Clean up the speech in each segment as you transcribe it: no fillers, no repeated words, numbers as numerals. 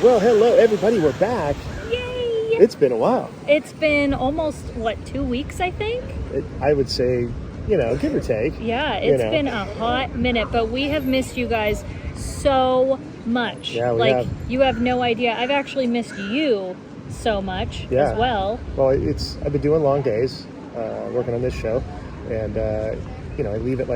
Well, hello everybody, we're back. Yay! It's been a while. It's been almost, 2 weeks, I think? I would say, give or take. Yeah, it's been a hot minute, but we have missed you guys so much. Yeah, we have. You have no idea. I've actually missed you so much as well. Well, I've been doing long days, working on this show, and, I leave at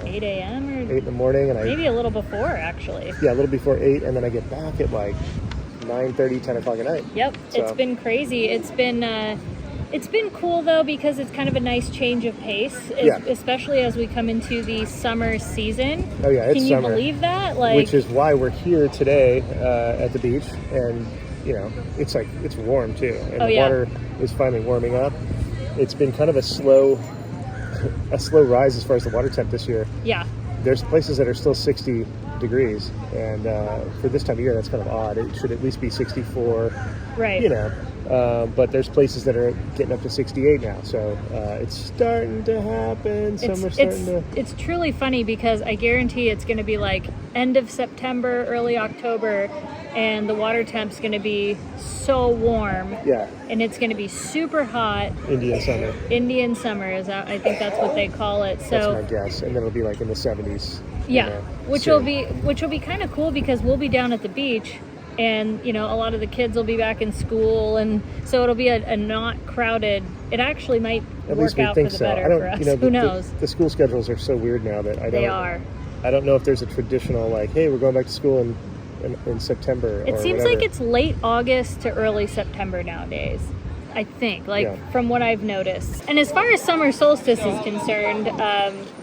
8 a.m. or 8 in the morning, and maybe a little before, actually. Yeah, a little before 8, and then I get back at 9:30, 10 o'clock at night. Yep, so. It's been crazy. It's been cool though, because it's kind of a nice change of pace, especially as we come into the summer season. Oh yeah, it's summer. Can you believe that? Which is why we're here today at the beach, and it's warm too, and the water is finally warming up. It's been kind of a slow rise as far as the water temp this year. Yeah. There's places that are still 60 degrees, and for this time of year, that's kind of odd. It should at least be 64. Right. But there's places that are getting up to 68 now, so it's starting to happen. It's truly funny, because I guarantee it's going to be end of September, early October, and the water temp's going to be so warm. Yeah. And it's going to be super hot. Indian summer. Indian summer I think that's what they call it. So that's my guess, and then it'll be in the 70s. Yeah, which will be kind of cool, because we'll be down at the beach, and a lot of the kids will be back in school, and so it'll be a not crowded. It actually might work out for the better for us. Who knows? The school schedules are so weird now that I don't know if there's a traditional hey, we're going back to school in September. It seems like it's late August to early September nowadays, I think, from what I've noticed. And as far as summer solstice is concerned,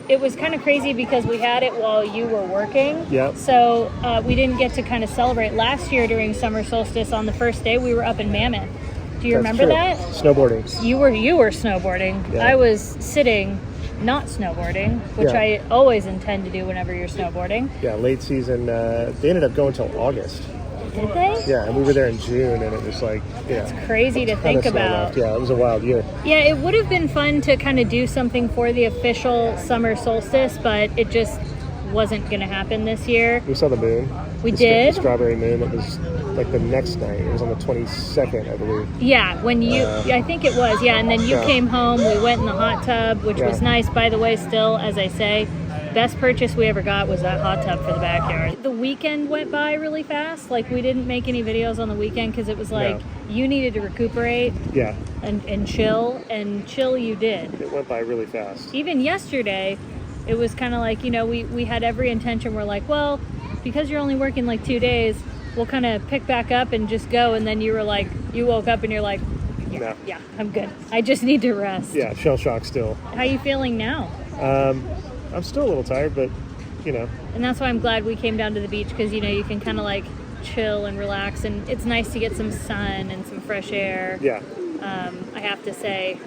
it was kind of crazy because we had it while you were working. Yeah. So we didn't get to kind of celebrate. Last year during summer solstice, on the first day, we were up in Mammoth. Do you remember that? Snowboarding. You were snowboarding. Yeah. I was sitting, not snowboarding, which I always intend to do whenever you're snowboarding. Yeah, late season. They ended up going till August. Did they? Yeah, and we were there in June, and it was It's crazy to think about. Yeah, it was a wild year. Yeah, it would have been fun to kind of do something for the official summer solstice, but it just wasn't going to happen this year. We saw the moon. We did? The strawberry moon. It was the next night. It was on the 22nd, I believe. Yeah, when I think it was, and then you came home, we went in the hot tub, which was nice. By the way, still, as I say, best purchase we ever got was that hot tub for the backyard. The weekend went by really fast. We didn't make any videos on the weekend because it was you needed to recuperate and chill you did. It went by really fast. Even yesterday, it was kind of we had every intention. We're well, because you're only working 2 days, we'll kind of pick back up and just go. And then you were you woke up and you're yeah, I'm good. I just need to rest. Yeah, shell shock still. How you feeling now? I'm still a little tired, but And that's why I'm glad we came down to the beach, because you can kind of chill and relax, and it's nice to get some sun and some fresh air. Yeah. I have to say,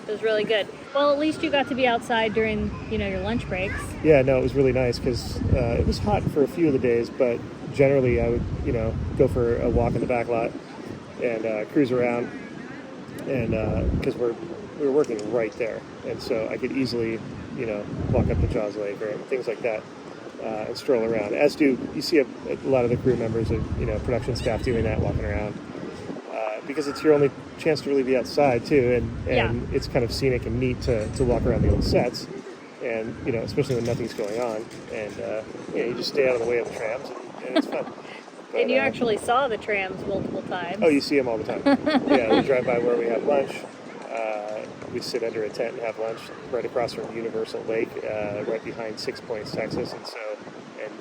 it was really good. Well, at least you got to be outside during your lunch breaks. Yeah, no, it was really nice, because it was hot for a few of the days, but generally I would go for a walk in the back lot and cruise around, and because we were working right there, and so I could easily walk up to Jaws Lake or things like that, and stroll around. As do you see a lot of the crew members of production staff doing that, walking around, because it's your only chance to really be outside too, and it's kind of scenic and neat to walk around the old sets, and especially when nothing's going on, and you just stay out of the way of the trams, and it's fun. But, and you actually saw the trams multiple times. Oh, you see them all the time. Yeah, we drive by where we have lunch. We sit under a tent and have lunch right across from Universal Lake, right behind 6 Points, Texas, and so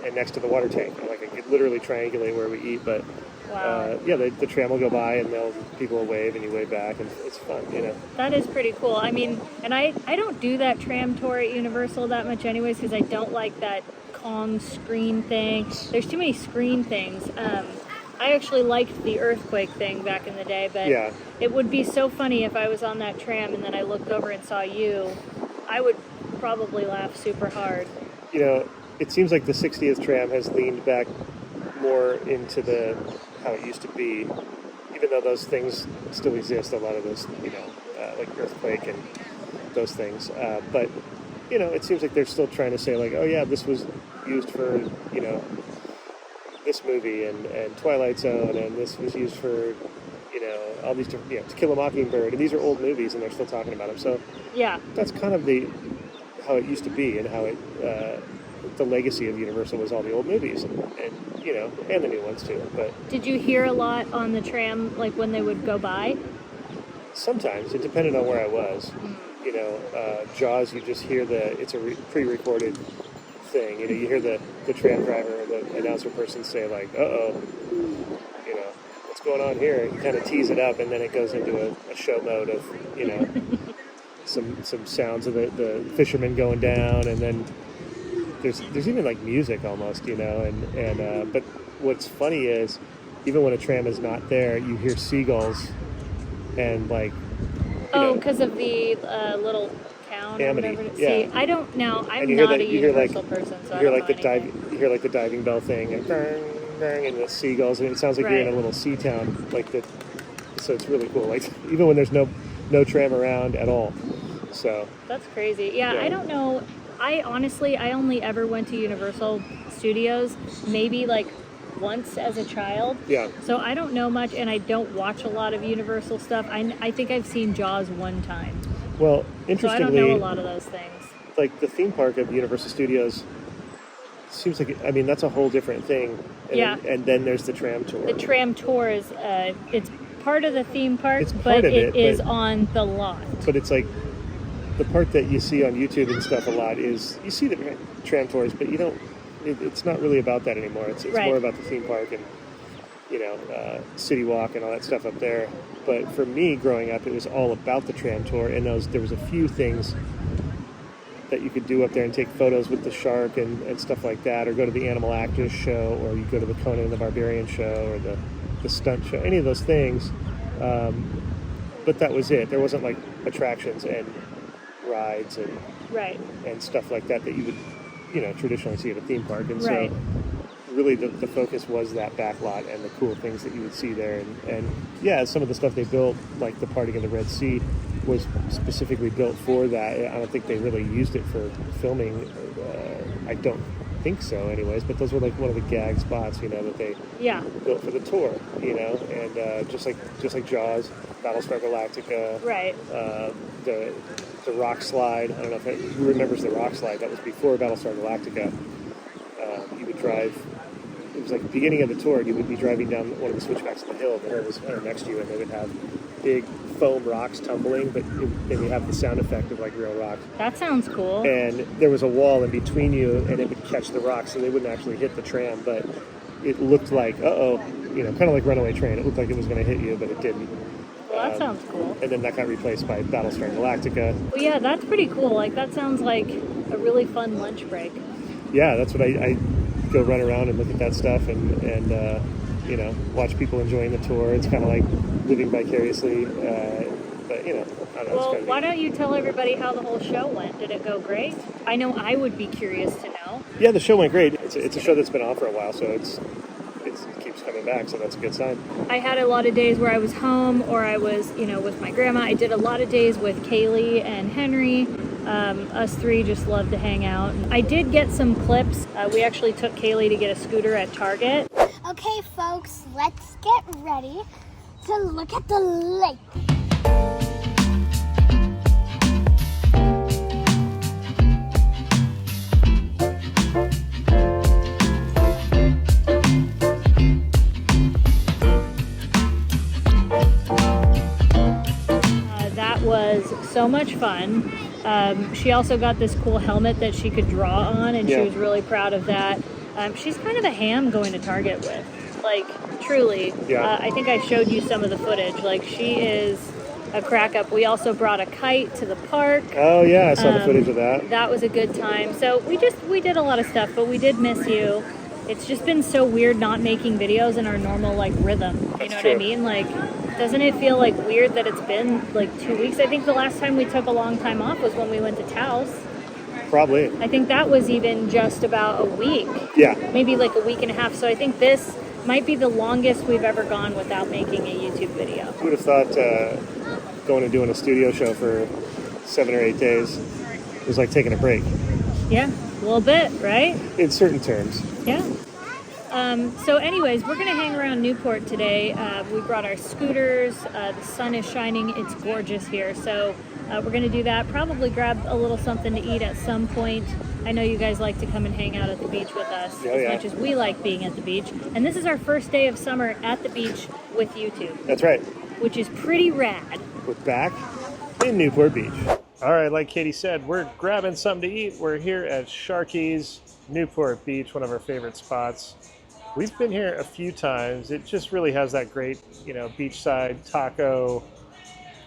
and next to the water tank. I could literally triangulate where we eat, but wow. The tram will go by and people will wave and you wave back, and it's fun, That is pretty cool. I mean, and I don't do that tram tour at Universal that much anyways, because I don't like that Kong screen thing. There's too many screen things. I actually liked the earthquake thing back in the day, but it would be so funny if I was on that tram and then I looked over and saw you. I would probably laugh super hard. It seems like the 60th tram has leaned back more into how it used to be, even though those things still exist, a lot of those, like earthquake and those things. But, it seems like they're still trying to say oh yeah, this was used for, this movie and Twilight Zone, and this was used for, all these different, To Kill a Mockingbird, and these are old movies, and they're still talking about them. So yeah, that's kind of how it used to be, and how the legacy of Universal was all the old movies, and and the new ones too. But did you hear a lot on the tram, like when they would go by? sometimes it depended on where I was. Jaws, you just hear it's a pre-recorded thing. You hear the tram driver or the announcer person say like, "Uh-oh, what's going on here?" You kind of tease it up, and then it goes into a show mode of some sounds of the fishermen going down, and then there's even like music almost, but what's funny is even when a tram is not there, you hear seagulls and like because of the little town or Amity, whatever. yeah. See, I don't know. I'm and you not a hear Universal person, so I don't know anything. you hear like the diving bell thing and and the seagulls, and it sounds like you're in a little sea town, so it's really cool. Like even when there's no tram around at all. So that's crazy. Yeah, I don't know. I only ever went to Universal Studios maybe like once as a child. Yeah. So I don't know much, and I don't watch a lot of Universal stuff. I think I've seen Jaws one time. Well, So interestingly, I don't know a lot of those things. like the theme park of Universal Studios seems like, that's a whole different thing. And then there's the tram tour. The tram tour is it's part of the theme park, It's part but of it is but- on the lot. But it's like the part that you see on YouTube and stuff a lot is you see the tram tours, but you don't. It's not really about that anymore. It's Right. more about the theme park and City Walk and all that stuff up there. But for me, growing up, it was all about the tram tour, and there was a few things that you could do up there and take photos with the shark and stuff like that, or go to the Animal Actors show, or you go to the Conan and the Barbarian show, or the stunt show, any of those things. But that was it. There wasn't like attractions and rides and stuff like that you would traditionally see at a theme park. And Right. so really the focus was that back lot and the cool things that you would see there. And some of the stuff they built, like the Parting of the Red Sea, was specifically built for that. I don't think they really used it for filming. I don't think so anyways, but those were like one of the gag spots, that they built for the tour, and just like Jaws, Battlestar Galactica, Right. The rock slide. I don't know who remembers the rock slide. That was before Battlestar Galactica. You would drive. It was like the beginning of the tour. You would be driving down one of the switchbacks of the hill. The hill was kind of next to you, and they would have big foam rocks tumbling, but then you have the sound effect of like real rocks. That sounds cool. And there was a wall in between you, and it would catch the rocks, so they wouldn't actually hit the tram, but it looked like, kind of like Runaway Train. It looked like it was going to hit you, but it didn't. Well, that sounds cool. And then that got replaced by Battlestar Galactica. Well, yeah, that's pretty cool. Like, that sounds like a really fun lunch break. Yeah, that's what I go run around and look at that stuff and watch people enjoying the tour. It's kind of like living vicariously, but I don't know. Well, why don't you tell everybody how the whole show went? Did it go great? I know I would be curious to know. Yeah, the show went great. It's a show that's been on for a while, so it keeps coming back, so that's a good sign. I had a lot of days where I was home or I was, with my grandma. I did a lot of days with Kaylee and Henry. Us three just love to hang out. I did get some clips. We actually took Kaylee to get a scooter at Target. Okay, folks, let's get ready to look at the lake. That was so much fun. She also got this cool helmet that she could draw on, and she was really proud of that. She's kind of a ham going to Target with, like, truly. Yeah. I think I showed you some of the footage. Like, she is a crack up. We also brought a kite to the park. Oh yeah, I saw the footage of that. That was a good time. So we did a lot of stuff, but we did miss you. It's just been so weird not making videos in our normal like rhythm. You know what I mean? Like, doesn't it feel like weird that it's been like 2 weeks? I think the last time we took a long time off was when we went to Taos. Probably. I think that was even just about a week. Yeah. Maybe like a week and a half. So I think this might be the longest we've ever gone without making a YouTube video. Who would have thought going and doing a studio show for 7 or 8 days was like taking a break? Yeah, a little bit, right? In certain terms. Yeah. So anyways, we're gonna hang around Newport today. We brought our scooters. The sun is shining. It's gorgeous here. So we're gonna do that. Probably grab a little something to eat at some point. I know you guys like to come and hang out at the beach with us as much as we like being at the beach. And this is our first day of summer at the beach with you two. That's right. Which is pretty rad. We're back in Newport Beach. All right, like Katie said, we're grabbing something to eat. We're here at Sharky's, Newport Beach, one of our favorite spots. We've been here a few times. It just really has that great, beachside taco,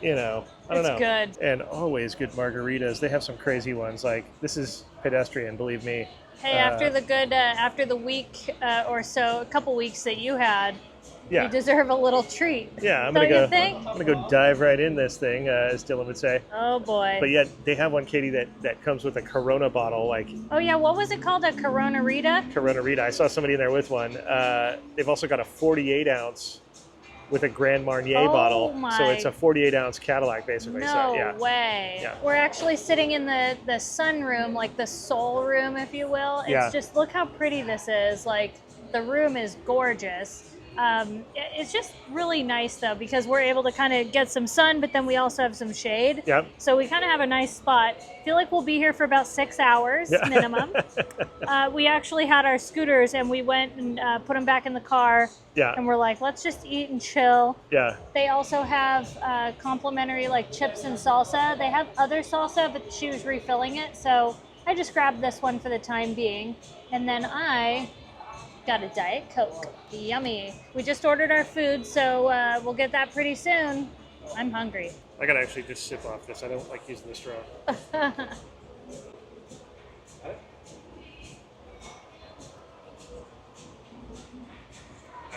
I don't know. It's good. And always good margaritas. They have some crazy ones. Like, this is pedestrian, believe me. Hey, after the week or so, a couple weeks that you had, you deserve a little treat. Yeah, I'm Don't gonna you think? I'm gonna go dive right in this thing, as Dylan would say. Oh boy. But yet they have one, Katie, that comes with a Corona bottle, like. Oh yeah, what was it called? A Corona Rita? Corona Rita. I saw somebody in there with one. They've also got a 48 ounce with a Grand Marnier bottle. So it's a 48 ounce Cadillac, basically. No way. Yeah. We're actually sitting in the sunroom, like the soul room, if you will. It's just, look how pretty this is. Like, the room is gorgeous. It's just really nice though, because we're able to kind of get some sun, but then we also have some shade. Yep. So we kind of have a nice spot. Feel like we'll be here for about 6 hours minimum. We actually had our scooters and we went and put them back in the car. Yeah. And we're like, let's just eat and chill. Yeah. They also have complimentary like chips and salsa. They have other salsa, but she was refilling it. So I just grabbed this one for the time being. And then I got a Diet Coke. Yummy. We just ordered our food, so we'll get that pretty soon. I'm hungry. I gotta actually just sip off this. I don't like using the straw.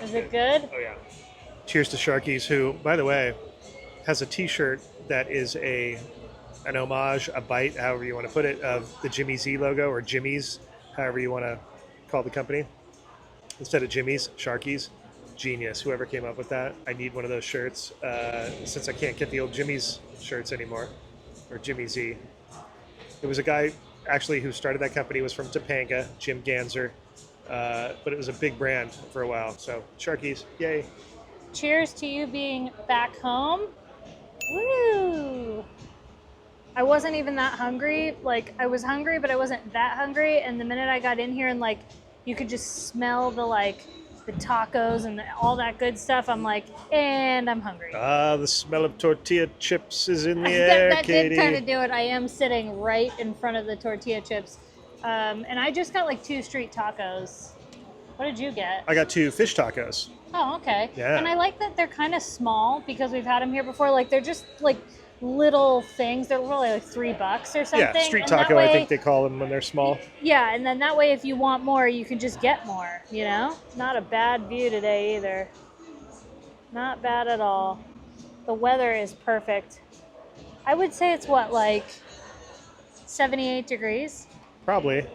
Is it good? Oh yeah. Cheers to Sharky's, who, by the way, has a t-shirt that is an homage, a bite, however you want to put it, of the Jimmy Z logo, or Jimmy's, however you want to call the company. Instead of Jimmy's, Sharky's. Genius. Whoever came up with that. I need one of those shirts since I can't get the old Jimmy's shirts anymore, or Jimmy Z. There was a guy actually who started that company, was from Topanga, Jim Ganser, but it was a big brand for a while. So Sharky's, yay. Cheers to you being back home. Woo! I wasn't even that hungry. Like, I was hungry, but I wasn't that hungry. And the minute I got in here and like, you could just smell the tacos and all that good stuff. I'm like, and I'm hungry. The smell of tortilla chips is in the air, that Katie. did kind of do it. I am sitting right in front of the tortilla chips. And I just got like 2 street tacos. What did you get? I got 2 fish tacos. Oh, okay. Yeah. And I like that they're kind of small because we've had them here before. Like, they're just like little things. They're really like $3 or something. Yeah, street and taco, way, I think they call them when they're small. Yeah, and then that way if you want more, you can just get more, Not a bad view today either. Not bad at all. The weather is perfect. I would say it's like 78 degrees? Probably.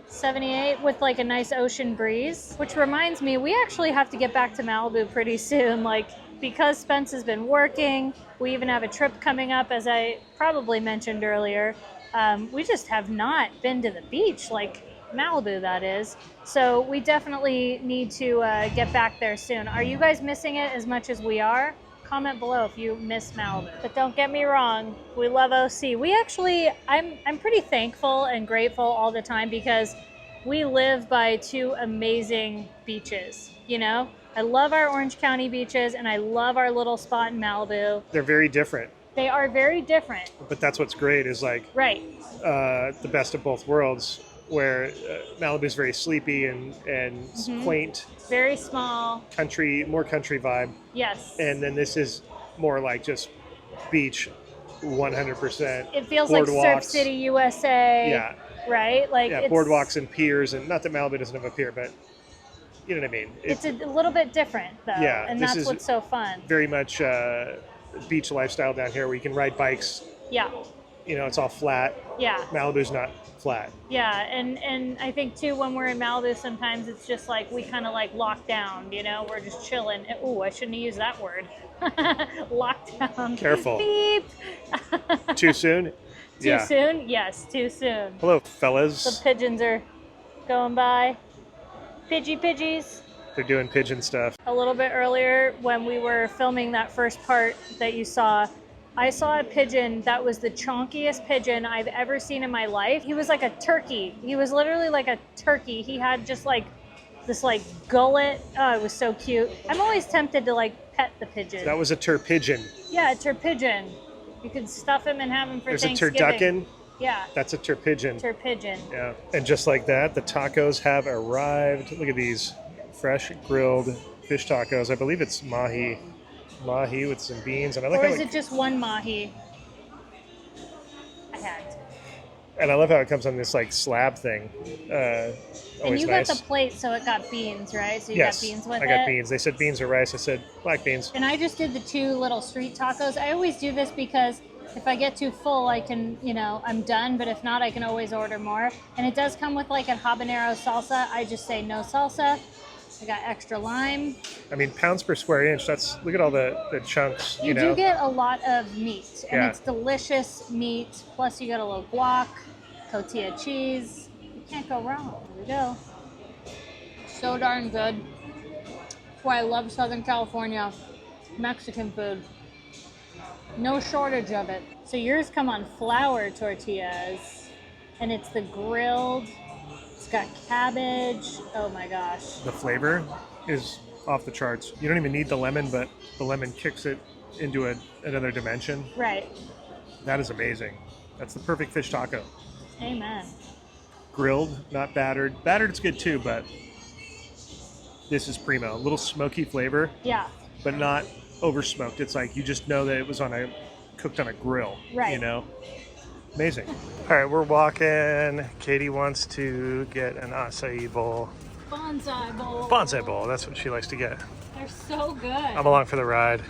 78 with like a nice ocean breeze, which reminds me, we actually have to get back to Malibu pretty soon. Like, because Spence has been working, we even have a trip coming up, as I probably mentioned earlier. We just have not been to the beach, like Malibu, that is. So we definitely need to get back there soon. Are you guys missing it as much as we are? Comment below if you miss Malibu. But don't get me wrong, we love OC. We actually, I'm pretty thankful and grateful all the time because we live by 2 amazing beaches, I love our Orange County beaches and I love our little spot in Malibu. They're very different. They are very different. But that's what's great is like the best of both worlds, where Malibu's very sleepy and quaint. Very small. More country vibe. Yes. And then this is more like just beach 100%. It feels like Surf City, USA. Yeah. Right? Like, boardwalks and piers, and not that Malibu doesn't have a pier, but you know what I mean. It's a little bit different though. Yeah. And that's what's so fun. Very much beach lifestyle down here where you can ride bikes. Yeah. It's all flat. Yeah. Malibu's not flat. Yeah, and I think too when we're in Malibu sometimes it's just like we kind of like lock down, we're just chilling. Ooh, I shouldn't have used that word. Lockdown. Careful. Beep. Too soon? Too soon? Yes, too soon. Hello, fellas. The pigeons are going by. Pidgeys. They're doing pigeon stuff. A little bit earlier when we were filming that first part that you saw, I saw a pigeon that was the chonkiest pigeon I've ever seen in my life. He was like a turkey. He was literally like a turkey. He had just like this like gullet. Oh, it was so cute. I'm always tempted to like pet the pigeon. That was a turpigeon. Yeah, a turpigeon. You could stuff him and have him for There's Thanksgiving. a turducken. Yeah. That's a turpigeon. Turpigeon. Yeah. And just like that, the tacos have arrived. Look at these fresh grilled fish tacos. I believe it's mahi with some beans. And I like Or how is it just one mahi? I had to. And I love how it comes on this like slab thing. And you nice. got the plate, so it got beans, right? So you Yes, got beans with it? I got beans. They said beans or rice. I said black beans. And I just did the 2 little street tacos. I always do this because if I get too full, I can, I'm done. But if not, I can always order more. And it does come with like a habanero salsa. I just say no salsa. I got extra lime. I mean, pounds per square inch. Look at all the chunks. You do get a lot of meat, and Yeah. it's delicious meat. Plus, you got a little guac, tortilla cheese. You can't go wrong. Here we go. So darn good. That's why I love Southern California. Mexican food. No shortage of it. So yours come on flour tortillas, and it's the grilled. It's got cabbage. Oh my gosh. The flavor is off the charts. You don't even need the lemon, but the lemon kicks it into another dimension. Right. That is amazing. That's the perfect fish taco. Amen. Grilled, not battered. Battered it's good too, but this is primo. A little smoky flavor, Yeah. but not over smoked. It's like you just know that it was cooked on a grill. Right. Amazing. All right, we're walking. Katie wants to get an acai bowl. Bonsai bowl. Bonsai bowl, that's what she likes to get. They're so good. I'm along for the ride.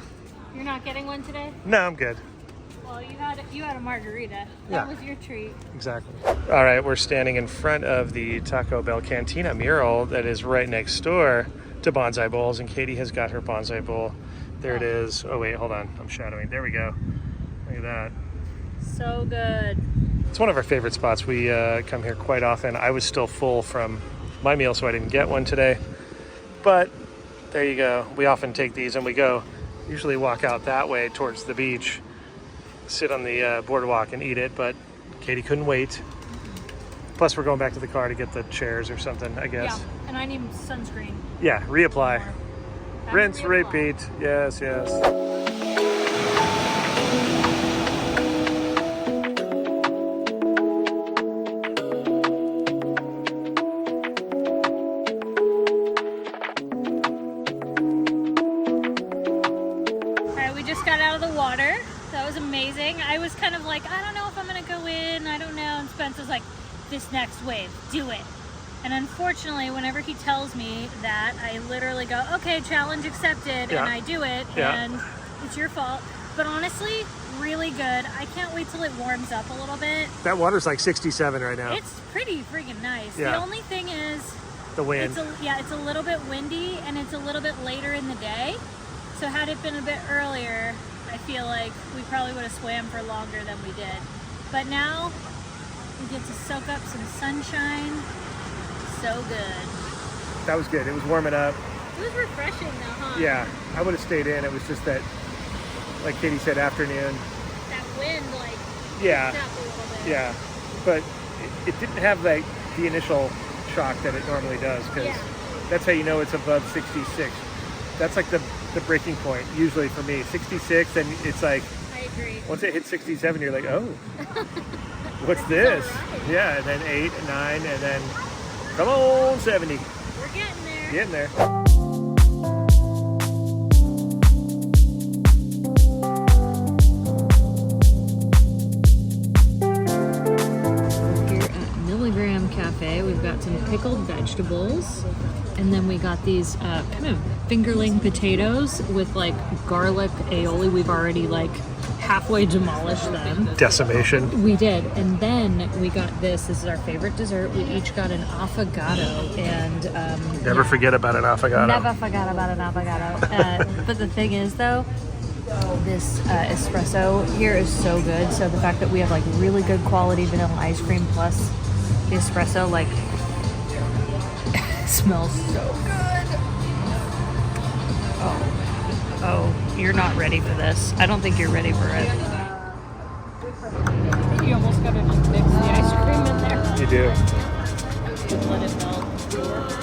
You're not getting one today? No, I'm good. Well, you had a margarita. Yeah. That was your treat. Exactly. All right, we're standing in front of the Taco Bell Cantina mural that is right next door to Bonsai Bowls, and Katie has got her Bonsai Bowl. There it is. Oh, wait, hold on. I'm shadowing. There we go. Look at that. So good. It's one of our favorite spots. We come here quite often. I was still full from my meal, so I didn't get one today. But there you go. We often take these and we usually walk out that way towards the beach, sit on the boardwalk and eat it, but Katie couldn't wait. Plus, we're going back to the car to get the chairs or something, I guess. Yeah, and I need sunscreen. Yeah, reapply. Rinse, reapply. repeat. Yes, yes. That was amazing. I was kind of like, I don't know if I'm gonna go in, I don't know. And Spence was like, this next wave, do it. And unfortunately, whenever he tells me that, I literally go, okay, challenge accepted, Yeah. and I do it, Yeah. and it's your fault. But honestly, really good. I can't wait till it warms up a little bit. That water's like 67 right now. It's pretty freaking nice. Yeah. The only thing is, The wind. it's a little bit windy, and it's a little bit later in the day. So had it been a bit earlier, I feel like we probably would have swam for longer than we did. But now we get to soak up some sunshine. So good. That was good. It was warming up. It was refreshing though, huh? Yeah, I would have stayed in. It was just that, like Katie said, afternoon. That wind like Yeah. picked up a little bit. Yeah, but it didn't have like the initial shock that it normally does, because Yeah. that's how you know it's above 66. That's like the breaking point usually for me. 66, and it's like I agree. once it hits 67, you're like, oh, what's this? Alright. Yeah, and then 8, 9, and then come on, 70. We're getting there. Getting there. Here at Milligram Cafe, we've got some pickled vegetables, and then we got these kind of fingerling potatoes with like garlic aioli. We've already like halfway demolished them. Decimation. We did, and then we got this. This is our favorite dessert. We each got an affogato, and Never forget about an affogato. never forgot about an avocado. But the thing is, though, this espresso here is so good. So the fact that we have like really good quality vanilla ice cream plus the espresso, like, smells so good. Oh, you're not ready for this. I don't think you're ready for it. I think you almost gotta just mix the ice cream in there. You do. And let it melt.